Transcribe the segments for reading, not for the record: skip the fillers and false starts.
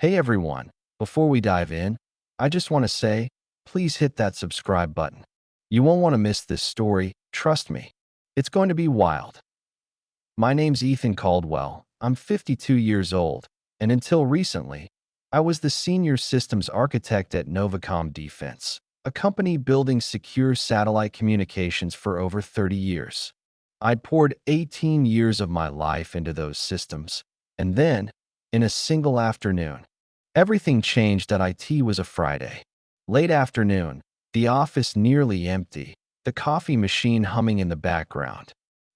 Hey everyone, before we dive in, I just want to say, please hit that subscribe button. You won't want to miss this story, trust me. It's going to be wild. My name's Ethan Caldwell. I'm 52 years old, and until recently, I was the senior systems architect at Novacom Defense, a company building secure satellite communications for over 30 years. I'd poured 18 years of my life into those systems, and then, in a single afternoon, everything changed. At IT was a Friday. Late afternoon, the office nearly empty, the coffee machine humming in the background.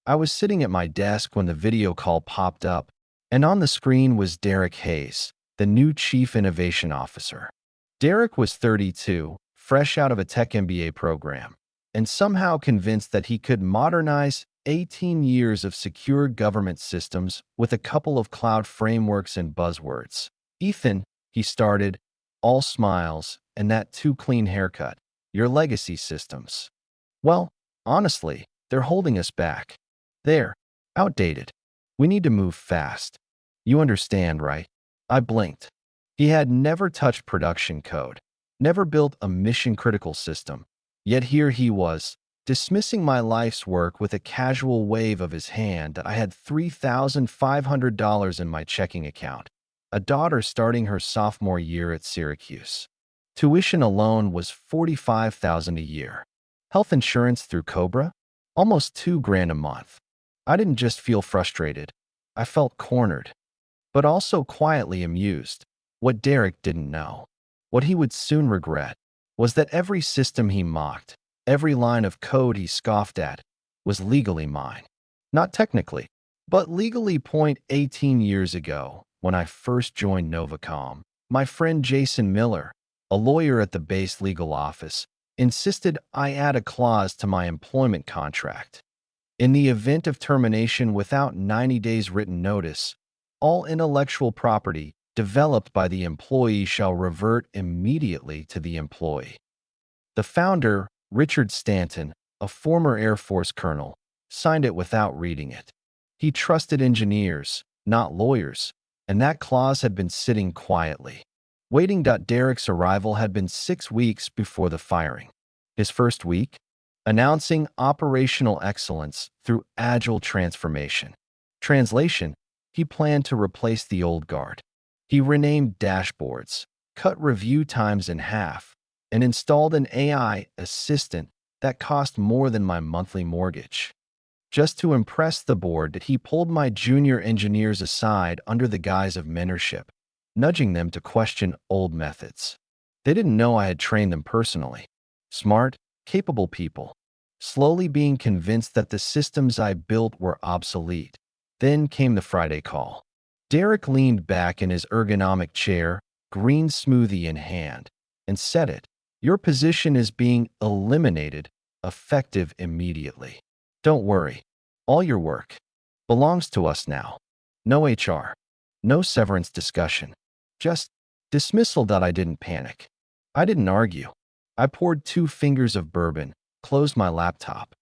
I was sitting at my desk when the video call popped up, and on the screen was Derek Hayes, the new Chief Innovation Officer. Derek was 32, fresh out of a tech MBA program, and somehow convinced that he could modernize 18 years of secure government systems with a couple of cloud frameworks and buzzwords. Ethan, he started, all smiles and that too clean haircut. Your legacy systems. Well, honestly, they're holding us back. They're outdated. We need to move fast. You understand, right? I blinked. He had never touched production code, never built a mission-critical system. Yet here he was, dismissing my life's work with a casual wave of his hand that I had $3,500 in my checking account. A daughter starting her sophomore year at Syracuse. Tuition alone was $45,000 a year. Health insurance through Cobra? Almost $2,000 a month. I didn't just feel frustrated. I felt cornered, but also quietly amused. What Derek didn't know, what he would soon regret, was that every system he mocked, every line of code he scoffed at, was legally mine. Not technically, but legally. 18 years ago, when I first joined Novacom, my friend Jason Miller, a lawyer at the base legal office, insisted I add a clause to my employment contract. In the event of termination without 90 days written notice, all intellectual property developed by the employee shall revert immediately to the employee. The founder, Richard Stanton, a former Air Force colonel, signed it without reading it. He trusted engineers, not lawyers, and that clause had been sitting quietly, waiting. Derek's arrival had been 6 weeks before the firing. His first week, announcing operational excellence through agile transformation. Translation, he planned to replace the old guard. He renamed dashboards, cut review times in half, and installed an AI assistant that cost more than my monthly mortgage. Just to impress the board, he pulled my junior engineers aside under the guise of mentorship, nudging them to question old methods. They didn't know I had trained them personally. Smart, capable people, slowly being convinced that the systems I built were obsolete. Then came the Friday call. Derek leaned back in his ergonomic chair, green smoothie in hand, and said it. Your position is being eliminated, effective immediately. Don't worry. All your work belongs to us now. No HR. No severance discussion. Just dismissal. I didn't panic. I didn't argue. I poured 2 fingers of bourbon, closed my laptop,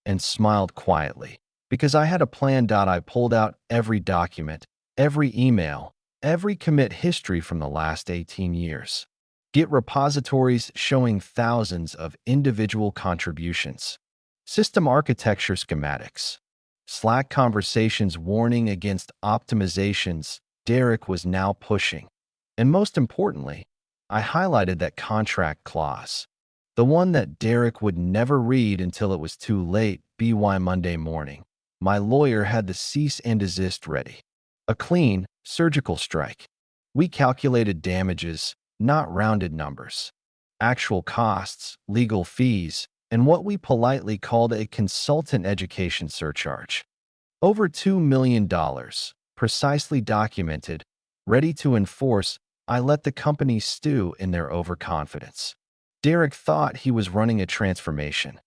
and smiled quietly. Because I had a plan. I pulled out every document, every email, every commit history from the last 18 years. Git repositories showing thousands of individual contributions. System architecture schematics. Slack conversations warning against optimizations Derek was now pushing. And most importantly, I highlighted that contract clause. The one that Derek would never read until it was too late. By Monday morning, my lawyer had the cease and desist ready. A clean, surgical strike. We calculated damages, not rounded numbers. Actual costs, legal fees, and what we politely called a consultant education surcharge. Over $2 million, precisely documented, ready to enforce. I let the company stew in their overconfidence. Derek thought he was running a transformation,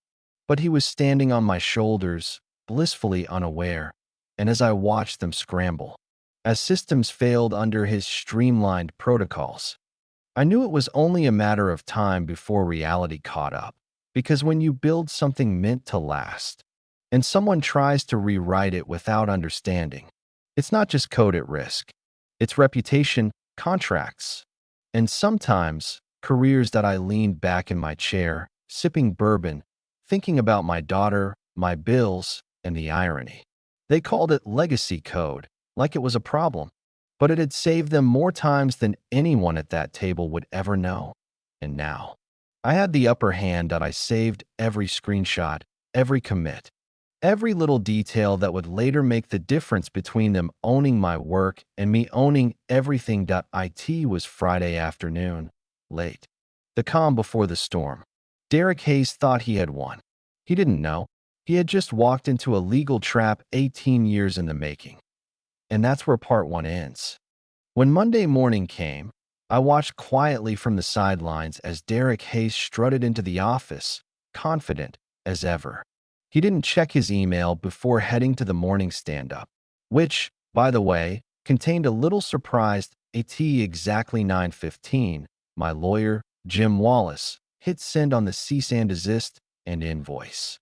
but he was standing on my shoulders, blissfully unaware, and as I watched them scramble, as systems failed under his streamlined protocols, I knew it was only a matter of time before reality caught up. Because when you build something meant to last, and someone tries to rewrite it without understanding, it's not just code at risk. It's reputation, contracts, and sometimes careers that I leaned back in my chair, sipping bourbon, thinking about my daughter, my bills, and the irony. They called it legacy code, like it was a problem, but it had saved them more times than anyone at that table would ever know. And now, I had the upper hand that I saved every screenshot, every commit, every little detail that would later make the difference between them owning my work and me owning everything. It was Friday afternoon, late. The calm before the storm. Derek Hayes thought he had won. He didn't know. He had just walked into a legal trap 18 years in the making. And that's where part one ends. When Monday morning came, I watched quietly from the sidelines as Derek Hayes strutted into the office, confident as ever. He didn't check his email before heading to the morning stand-up, which, by the way, contained a little surprised at exactly 9:15. My lawyer, Jim Wallace, hit send on the cease and desist and invoice.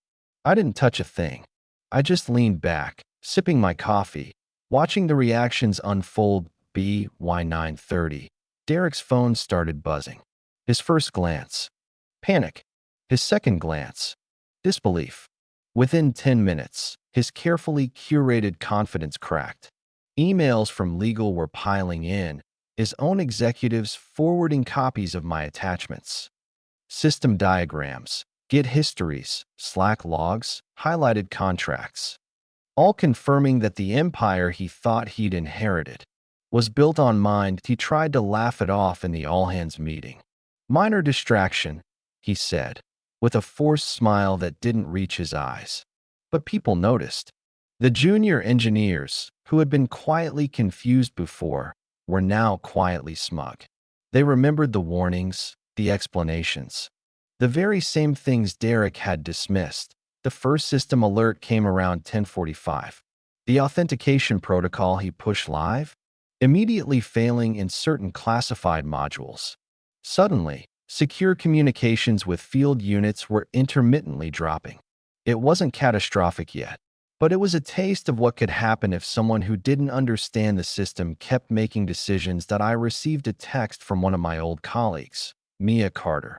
I didn't touch a thing. I just leaned back, sipping my coffee, watching the reactions unfold. By 9:30, Derek's phone started buzzing. His first glance, panic. His second glance, disbelief. Within 10 minutes, his carefully curated confidence cracked. Emails from legal were piling in, his own executives forwarding copies of my attachments. System diagrams, Git histories, Slack logs, highlighted contracts, all confirming that the empire he thought he'd inherited was built on mine. He tried to laugh it off in the all-hands meeting. Minor distraction, he said, with a forced smile that didn't reach his eyes. But people noticed. The junior engineers, who had been quietly confused before, were now quietly smug. They remembered the warnings, the explanations, the very same things Derek had dismissed. The first system alert came around 10:45. The authentication protocol he pushed live, immediately failing in certain classified modules. Suddenly, secure communications with field units were intermittently dropping. It wasn't catastrophic yet, but it was a taste of what could happen if someone who didn't understand the system kept making decisions. I received a text from one of my old colleagues, Mia Carter.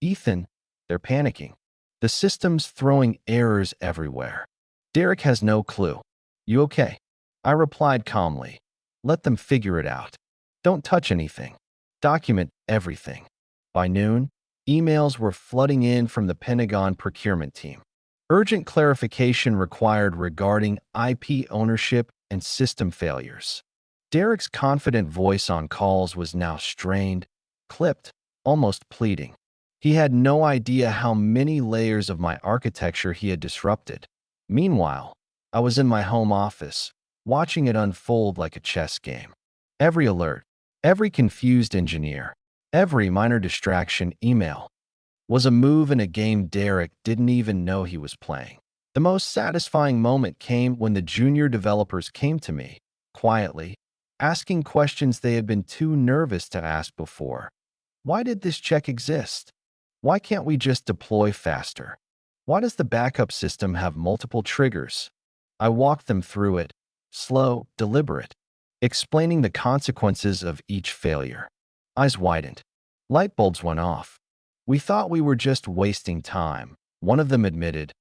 Ethan, they're panicking. The system's throwing errors everywhere. Derek has no clue. You okay? I replied calmly. Let them figure it out. Don't touch anything. Document everything. By noon, emails were flooding in from the Pentagon procurement team. Urgent clarification required regarding IP ownership and system failures. Derek's confident voice on calls was now strained, clipped, almost pleading. He had no idea how many layers of my architecture he had disrupted. Meanwhile, I was in my home office, watching it unfold like a chess game. Every alert, every confused engineer, every minor distraction email was a move in a game Derek didn't even know he was playing. The most satisfying moment came when the junior developers came to me, quietly, asking questions they had been too nervous to ask before. Why did this check exist? Why can't we just deploy faster? Why does the backup system have multiple triggers? I walked them through it, slow, deliberate, explaining the consequences of each failure. Eyes widened. Light bulbs went off. We thought we were just wasting time, one of them admitted,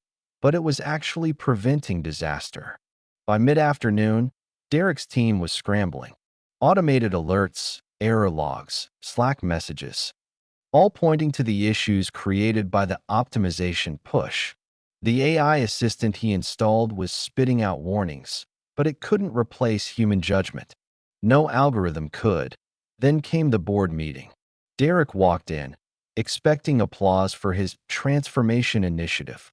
but it was actually preventing disaster. By mid-afternoon, Derek's team was scrambling. Automated alerts, error logs, Slack messages, all pointing to the issues created by the optimization push. The AI assistant he installed was spitting out warnings, but it couldn't replace human judgment. No algorithm could. Then came the board meeting. Derek walked in, expecting applause for his transformation initiative.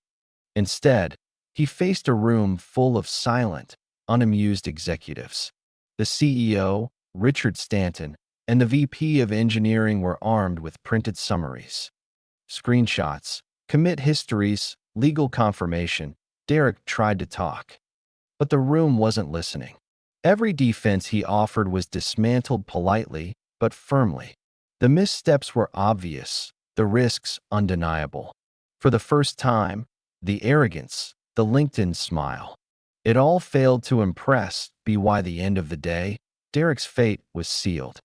Instead, he faced a room full of silent, unamused executives. The CEO, Richard Stanton, and the VP of engineering were armed with printed summaries, screenshots, commit histories, legal confirmation. Derek tried to talk, but the room wasn't listening. Every defense he offered was dismantled politely but firmly. The missteps were obvious, the risks undeniable. For the first time, the arrogance, the LinkedIn smile. It all failed to impress. By the end of the day, Derek's fate was sealed.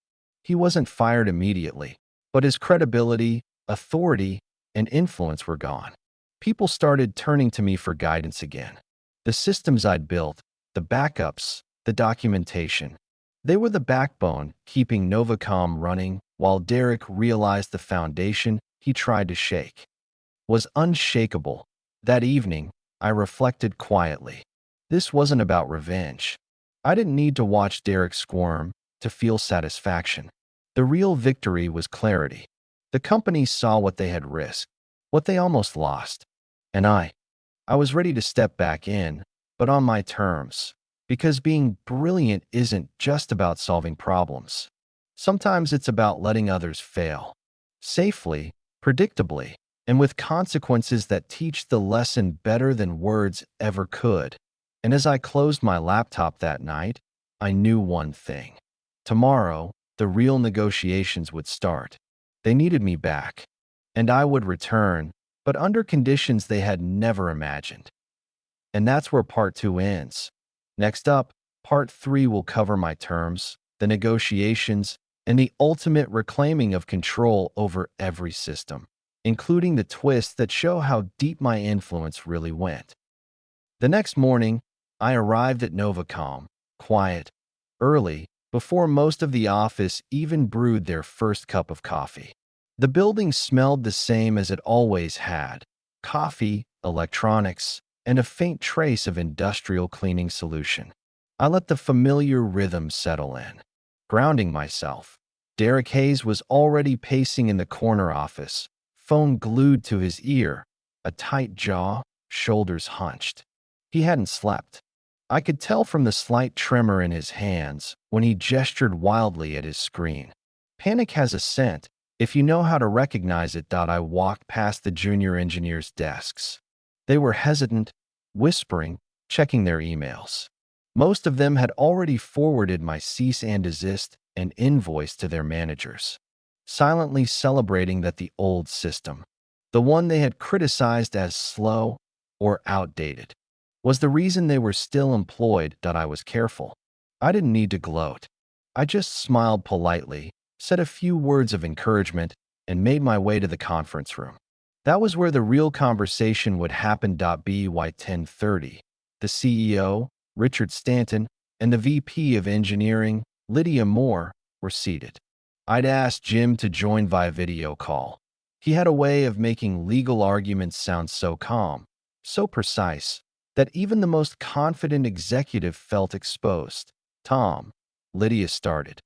He wasn't fired immediately, but his credibility, authority, and influence were gone. People started turning to me for guidance again. The systems I'd built, the backups, the documentation, they were the backbone keeping Novacom running while Derek realized the foundation he tried to shake was unshakable. That evening, I reflected quietly. This wasn't about revenge. I didn't need to watch Derek squirm to feel satisfaction. The real victory was clarity. The company saw what they had risked, what they almost lost. And I was ready to step back in, but on my terms. Because being brilliant isn't just about solving problems. Sometimes it's about letting others fail. Safely, predictably, and with consequences that teach the lesson better than words ever could. And as I closed my laptop that night, I knew one thing. Tomorrow, the real negotiations would start. They needed me back, and I would return, but under conditions they had never imagined. And that's where part 2 ends. Next up, part 3 will cover my terms, the negotiations, and the ultimate reclaiming of control over every system, including the twists that show how deep my influence really went. The next morning, I arrived at Novacom, quiet, early, before most of the office even brewed their first cup of coffee. The building smelled the same as it always had: coffee, electronics, and a faint trace of industrial cleaning solution. I let the familiar rhythm settle in. Grounding myself, Derek Hayes was already pacing in the corner office, phone glued to his ear, a tight jaw, shoulders hunched. He hadn't slept. I could tell from the slight tremor in his hands when he gestured wildly at his screen. Panic has a scent, if you know how to recognize it. I walked past the junior engineers' desks. They were hesitant, whispering, checking their emails. Most of them had already forwarded my cease and desist and invoice to their managers, silently celebrating that the old system, the one they had criticized as slow or outdated, was the reason they were still employed. I was careful. I didn't need to gloat. I just smiled politely, said a few words of encouragement, and made my way to the conference room. That was where the real conversation would happen. By 10:30, the CEO, Richard Stanton, and the VP of Engineering, Lydia Moore, were seated. I'd asked Jim to join via video call. He had a way of making legal arguments sound so calm, so precise, that even the most confident executive felt exposed. "Tom," Lydia started,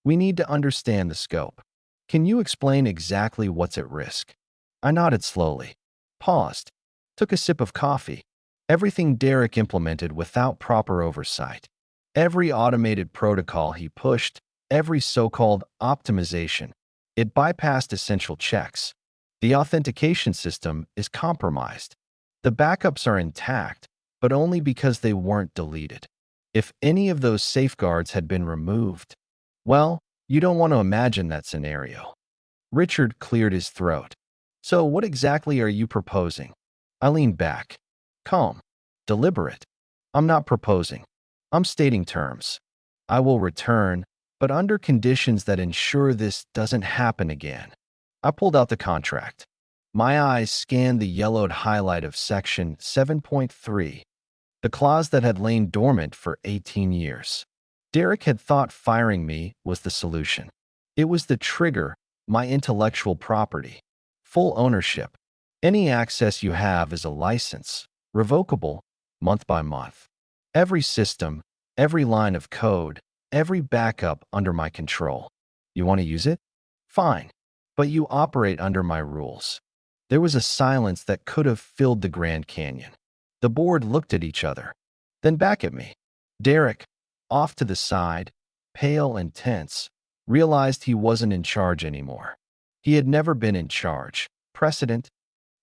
"we need to understand the scope. Can you explain exactly what's at risk?" I nodded slowly, paused, took a sip of coffee. Everything Derek implemented without proper oversight. Every automated protocol he pushed, every so-called optimization, it bypassed essential checks. The authentication system is compromised. The backups are intact, but only because they weren't deleted. If any of those safeguards had been removed, well, you don't want to imagine that scenario. Richard cleared his throat. "So what exactly are you proposing?" I leaned back, calm, deliberate. "I'm not proposing. I'm stating terms. I will return, but under conditions that ensure this doesn't happen again." I pulled out the contract. My eyes scanned the yellowed highlight of Section 7.3, the clause that had lain dormant for 18 years. Derek had thought firing me was the solution. It was the trigger, my intellectual property. Full ownership. Any access you have is a license, revocable, month by month. Every system, every line of code, every backup under my control. You want to use it? Fine. But you operate under my rules. There was a silence that could have filled the Grand Canyon. The board looked at each other, then back at me. Derek, off to the side, pale and tense, realized he wasn't in charge anymore. He had never been in charge. Precedent?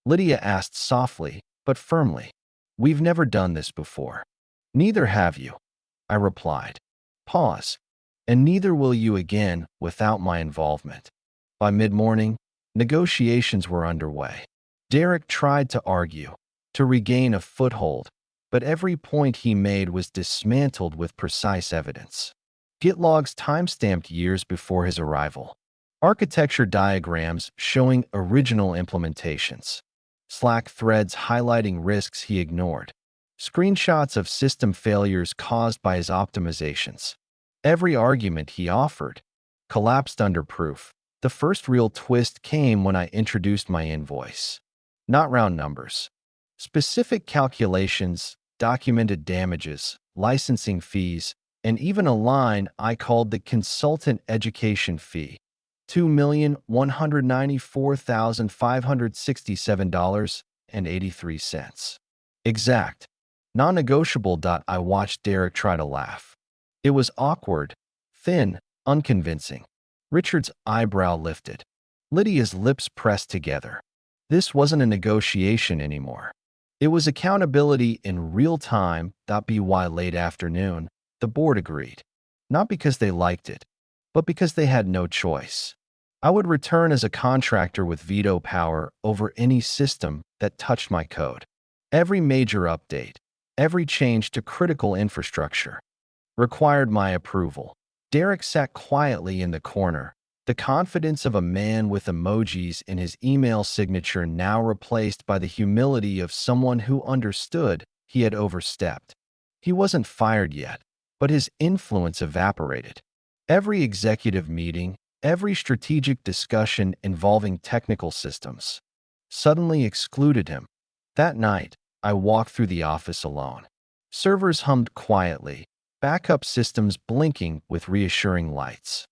Lydia asked softly, but firmly. "We've never done this before." "Neither have you," I replied. Pause. "And neither will you again without my involvement." By mid-morning, negotiations were underway. Derek tried to argue, to regain a foothold, but every point he made was dismantled with precise evidence. Git logs timestamped years before his arrival. Architecture diagrams showing original implementations. Slack threads highlighting risks he ignored. Screenshots of system failures caused by his optimizations. Every argument he offered collapsed under proof. The first real twist came when I introduced my invoice. Not round numbers. Specific calculations, documented damages, licensing fees, and even a line I called the consultant education fee. $2,194,567.83. Exact. Non-negotiable. I watched Derek try to laugh. It was awkward, thin, unconvincing. Richard's eyebrow lifted. Lydia's lips pressed together. This wasn't a negotiation anymore. It was accountability in real time. By late afternoon, the board agreed. Not because they liked it, but because they had no choice. I would return as a contractor with veto power over any system that touched my code. Every major update, every change to critical infrastructure required my approval. Derek sat quietly in the corner, the confidence of a man with emojis in his email signature now replaced by the humility of someone who understood he had overstepped. He wasn't fired yet, but his influence evaporated. Every executive meeting, every strategic discussion involving technical systems suddenly excluded him. That night, I walked through the office alone. Servers hummed quietly, backup systems blinking with reassuring lights.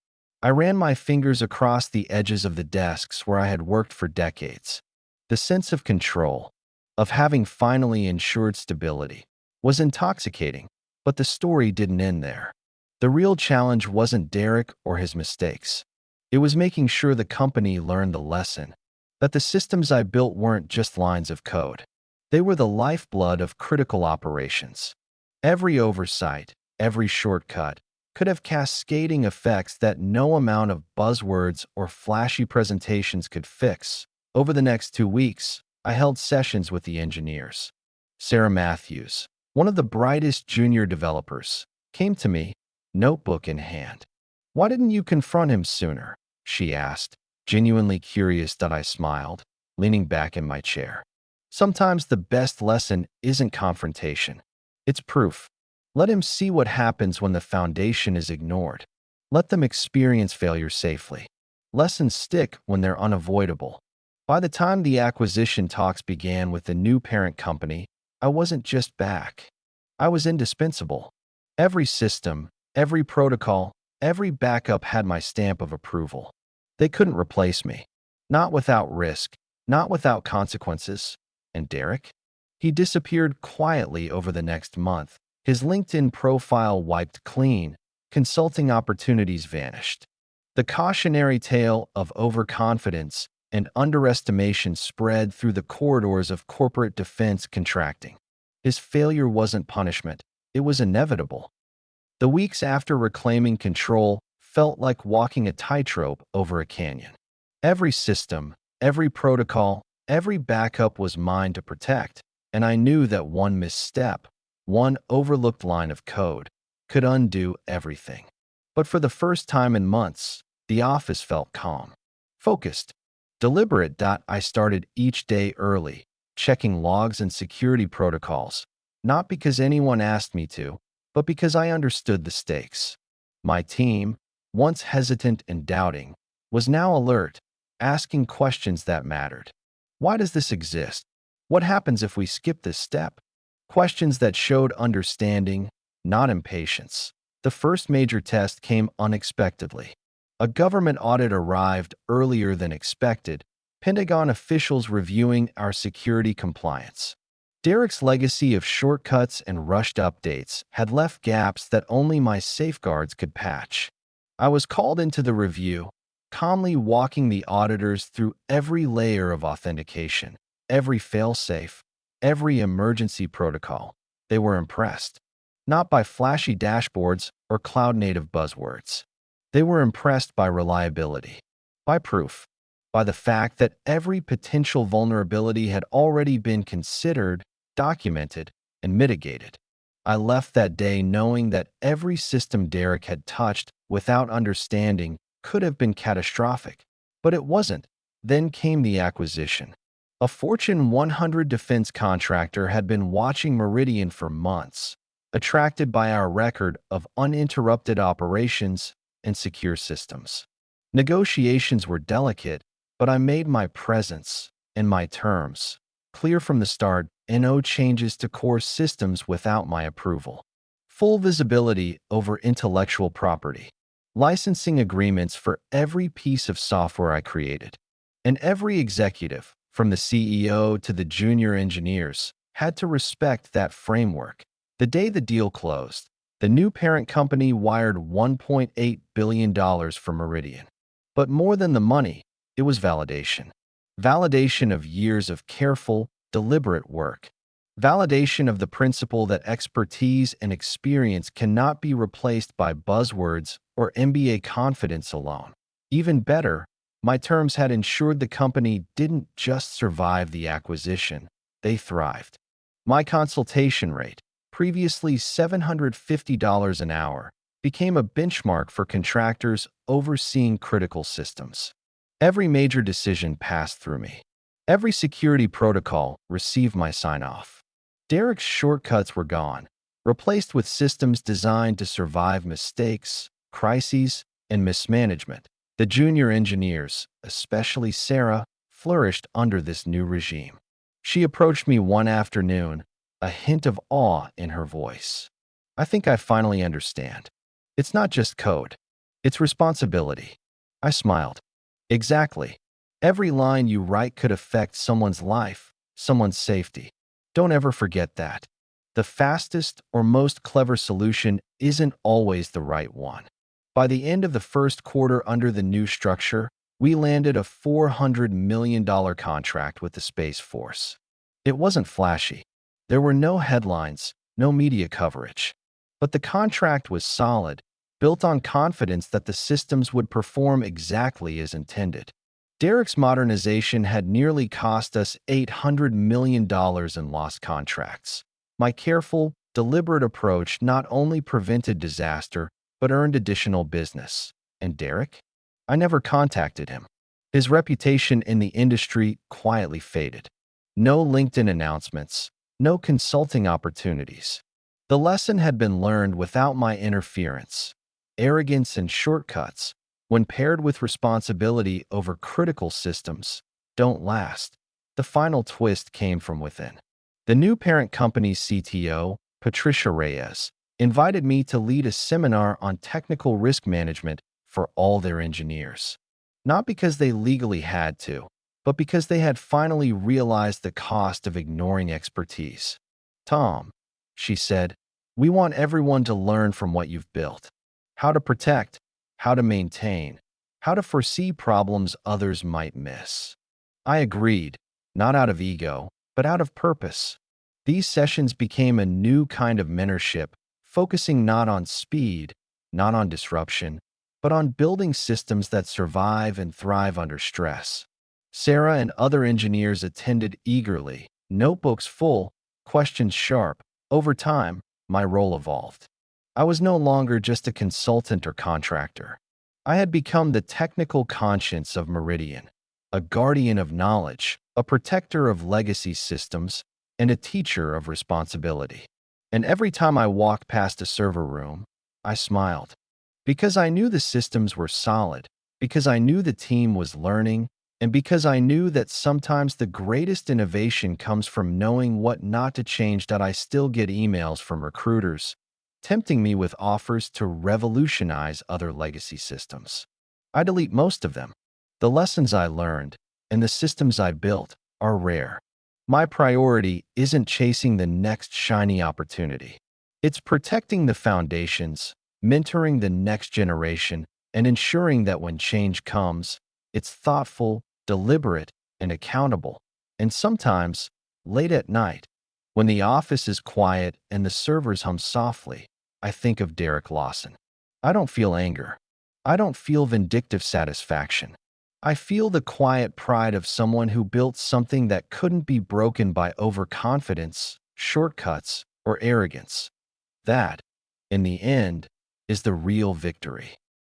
I ran my fingers across the edges of the desks where I had worked for decades. The sense of control, of having finally ensured stability, was intoxicating, but the story didn't end there. The real challenge wasn't Derek or his mistakes. It was making sure the company learned the lesson, that the systems I built weren't just lines of code. They were the lifeblood of critical operations. Every oversight, every shortcut, could have cascading effects that no amount of buzzwords or flashy presentations could fix. Over the next 2 weeks, I held sessions with the engineers. Sarah Matthews, one of the brightest junior developers, came to me, notebook in hand. "Why didn't you confront him sooner?" she asked, genuinely curious. That I smiled, leaning back in my chair. Sometimes the best lesson isn't confrontation. It's proof. Let him see what happens when the foundation is ignored. Let them experience failure safely. Lessons stick when they're unavoidable. By the time the acquisition talks began with the new parent company, I wasn't just back. I was indispensable. Every system, every protocol, every backup had my stamp of approval. They couldn't replace me. Not without risk, not without consequences. And Derek? He disappeared quietly over the next month. His LinkedIn profile wiped clean. Consulting opportunities vanished. The cautionary tale of overconfidence and underestimation spread through the corridors of corporate defense contracting. His failure wasn't punishment. It was inevitable. The weeks after reclaiming control felt like walking a tightrope over a canyon. Every system, every protocol, every backup was mine to protect, and I knew that one misstep, one overlooked line of code, could undo everything. But for the first time in months, the office felt calm, focused, deliberate. I started each day early, checking logs and security protocols, not because anyone asked me to, but because I understood the stakes. My team, once hesitant and doubting, was now alert, asking questions that mattered. Why does this exist? What happens if we skip this step? Questions that showed understanding, not impatience. The first major test came unexpectedly. A government audit arrived earlier than expected, Pentagon officials reviewing our security compliance. Derek's legacy of shortcuts and rushed updates had left gaps that only my safeguards could patch. I was called into the review, calmly walking the auditors through every layer of authentication, every failsafe, every emergency protocol. They were impressed, not by flashy dashboards or cloud-native buzzwords. They were impressed by reliability, by proof, by the fact that every potential vulnerability had already been considered, documented, and mitigated. I left that day knowing that every system Derek had touched without understanding could have been catastrophic, but it wasn't. Then came the acquisition. A Fortune 100 defense contractor had been watching Meridian for months, attracted by our record of uninterrupted operations and secure systems. Negotiations were delicate, but I made my presence and my terms clear from the start, and no changes to core systems without my approval. Full visibility over intellectual property. Licensing agreements for every piece of software I created. And every executive, from the CEO to the junior engineers, had to respect that framework. The day the deal closed, the new parent company wired $1.8 billion for Meridian. But more than the money, it was validation. Validation of years of careful, deliberate work. Validation of the principle that expertise and experience cannot be replaced by buzzwords or MBA confidence alone. Even better, my terms had ensured the company didn't just survive the acquisition, they thrived. My consultation rate, previously $750 an hour, became a benchmark for contractors overseeing critical systems. Every major decision passed through me. Every security protocol received my sign-off. Derek's shortcuts were gone, replaced with systems designed to survive mistakes, crises, and mismanagement. The junior engineers, especially Sarah, flourished under this new regime. She approached me one afternoon, a hint of awe in her voice. "I think I finally understand. It's not just code. It's responsibility." I smiled. "Exactly. Every line you write could affect someone's life, someone's safety. Don't ever forget that. The fastest or most clever solution isn't always the right one." By the end of the first quarter under the new structure, we landed a $400 million contract with the Space Force. It wasn't flashy. There were no headlines, no media coverage. But the contract was solid, built on confidence that the systems would perform exactly as intended. Derek's modernization had nearly cost us $800 million in lost contracts. My careful, deliberate approach not only prevented disaster, but earned additional business. And Derek? I never contacted him. His reputation in the industry quietly faded. No LinkedIn announcements, no consulting opportunities. The lesson had been learned without my interference. Arrogance and shortcuts, when paired with responsibility over critical systems, don't last. The final twist came from within. The new parent company's CTO, Patricia Reyes, invited me to lead a seminar on technical risk management for all their engineers. Not because they legally had to, but because they had finally realized the cost of ignoring expertise. "Tom," she said, "we want everyone to learn from what you've built. How to protect, how to maintain, how to foresee problems others might miss." I agreed, not out of ego, but out of purpose. These sessions became a new kind of mentorship, focusing not on speed, not on disruption, but on building systems that survive and thrive under stress. Sarah and other engineers attended eagerly, notebooks full, questions sharp. Over time, my role evolved. I was no longer just a consultant or contractor. I had become the technical conscience of Meridian, a guardian of knowledge, a protector of legacy systems, and a teacher of responsibility. And every time I walked past a server room, I smiled. Because I knew the systems were solid, because I knew the team was learning, and because I knew that sometimes the greatest innovation comes from knowing what not to change. That I still get emails from recruiters tempting me with offers to revolutionize other legacy systems. I delete most of them. The lessons I learned and the systems I built are rare. My priority isn't chasing the next shiny opportunity. It's protecting the foundations, mentoring the next generation, and ensuring that when change comes, it's thoughtful, deliberate, and accountable. And sometimes, late at night, when the office is quiet and the servers hum softly, I think of Derek Lawson. I don't feel anger. I don't feel vindictive satisfaction. I feel the quiet pride of someone who built something that couldn't be broken by overconfidence, shortcuts, or arrogance. That, in the end, is the real victory.